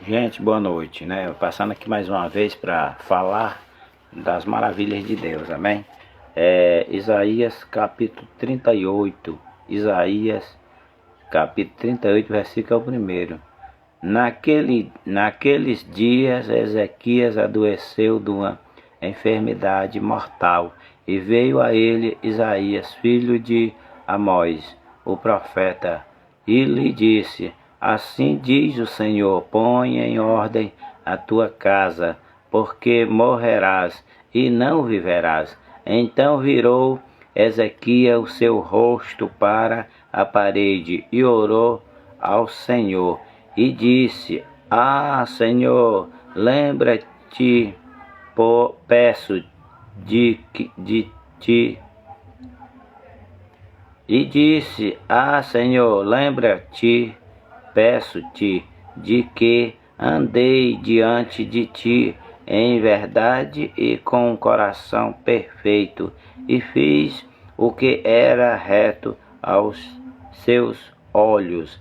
Gente, boa noite, né? Eu passando aqui mais uma vez para falar das maravilhas de Deus, amém? Isaías capítulo 38, Isaías capítulo 38, versículo 1. Naqueles dias Ezequias adoeceu de uma enfermidade mortal, e veio a ele Isaías, filho de Amós, o profeta, e lhe disse: Assim diz o Senhor, põe em ordem a tua casa, porque morrerás e não viverás. Então virou Ezequias o seu rosto para a parede e orou ao Senhor e disse: Senhor, lembra-te, peço de ti. E disse: Senhor, lembra-te, peço-te, de que andei diante de ti em verdade e com um coração perfeito, e fiz o que era reto aos seus olhos.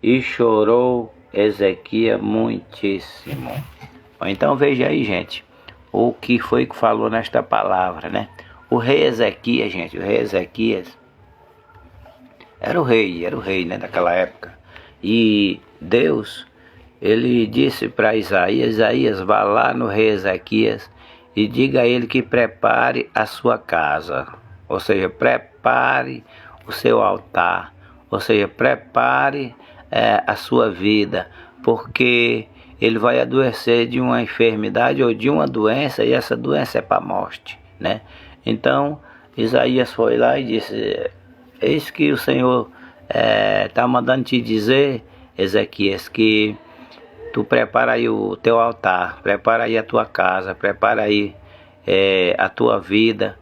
E chorou Ezequias muitíssimo. Então veja aí, gente, o que foi que falou nesta palavra, né? O rei Ezequias, gente, o rei Ezequias era o rei, né, daquela época. E Deus, ele disse para Isaías, vá lá no rei Ezequias e diga a ele que prepare a sua casa. Ou seja, prepare o seu altar. Ou seja, prepare a sua vida, porque ele vai adoecer de uma enfermidade ou de uma doença, e essa doença é para a morte, né? Então, Isaías foi lá e disse: Eis que o Senhor está mandando te dizer, Ezequias, que tu prepara aí o teu altar, prepara aí a tua casa, prepara aí a tua vida,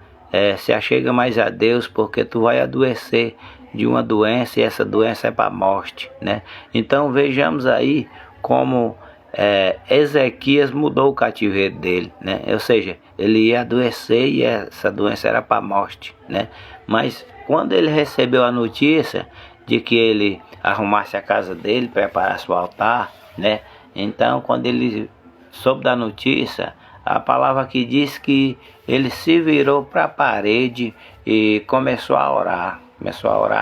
se achega mais a Deus, porque tu vai adoecer de uma doença, e essa doença é para a morte, né? Então vejamos aí como Ezequias mudou o cativeiro dele, né? Ou seja, ele ia adoecer e essa doença era para a morte, né? Mas quando ele recebeu a notícia de que ele arrumasse a casa dele, preparasse o altar, né? Então, quando ele soube da notícia, a palavra que diz que ele se virou para a parede e começou a orar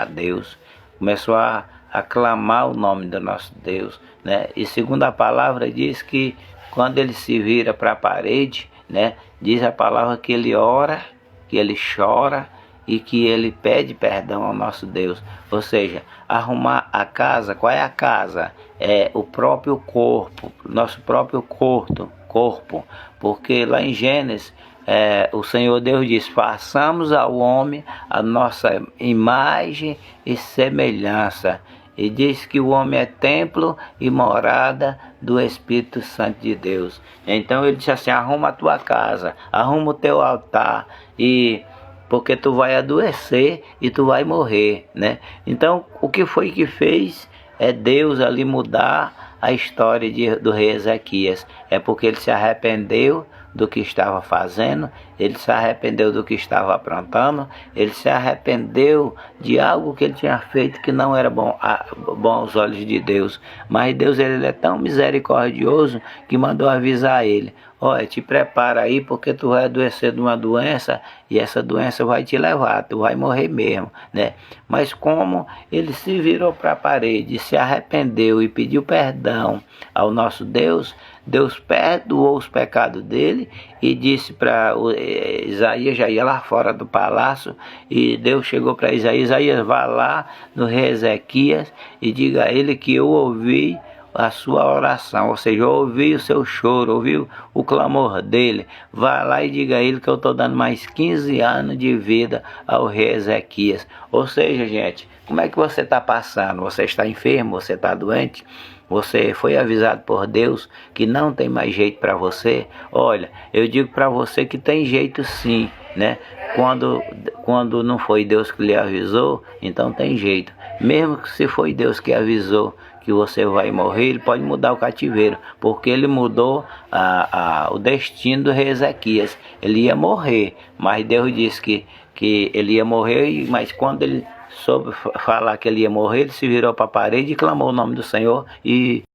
a Deus, começou a clamar o nome do nosso Deus, né? E segundo a palavra diz que quando ele se vira para a parede, né, diz a palavra que ele ora, que ele chora e que ele pede perdão ao nosso Deus. Ou seja, arrumar a casa. Qual é a casa? É o próprio corpo, nosso próprio corpo, porque lá em Gênesis o Senhor Deus diz: façamos ao homem a nossa imagem e semelhança. E diz que o homem é templo e morada do Espírito Santo de Deus. Então ele disse assim: arruma a tua casa, arruma o teu altar, porque tu vai adoecer e tu vai morrer, né? Então o que foi que fez Deus ali mudar a história do rei Ezequias? É porque ele se arrependeu do que estava fazendo, ele se arrependeu do que estava aprontando, ele se arrependeu de algo que ele tinha feito que não era bom aos olhos de Deus. Mas Deus, ele é tão misericordioso que mandou avisar ele: olha, te prepara aí, porque tu vai adoecer de uma doença e essa doença vai te levar, tu vai morrer mesmo, né? Mas como ele se virou para a parede, se arrependeu e pediu perdão ao nosso Deus, Deus perdoou os pecados dele e disse para Isaías, já ia lá fora do palácio, e Deus chegou para Isaías: vá lá no rei Ezequias e diga a ele que eu ouvi a sua oração, ou seja, eu ouvi o seu choro, ouvi o clamor dele. Vá lá e diga a ele que eu estou dando mais 15 anos de vida ao rei Ezequias. Ou seja, gente, como é que você está passando? Você está enfermo? Você está doente? Você foi avisado por Deus que não tem mais jeito para você? Olha, eu digo para você que tem jeito sim, né? Quando não foi Deus que lhe avisou, então tem jeito. Mesmo que se foi Deus que avisou que você vai morrer, ele pode mudar o cativeiro, porque ele mudou o destino do rei Ezequias. Ele ia morrer, mas Deus disse que ele ia morrer, mas quando ele soube falar que ele ia morrer, ele se virou para a parede e clamou o nome do Senhor e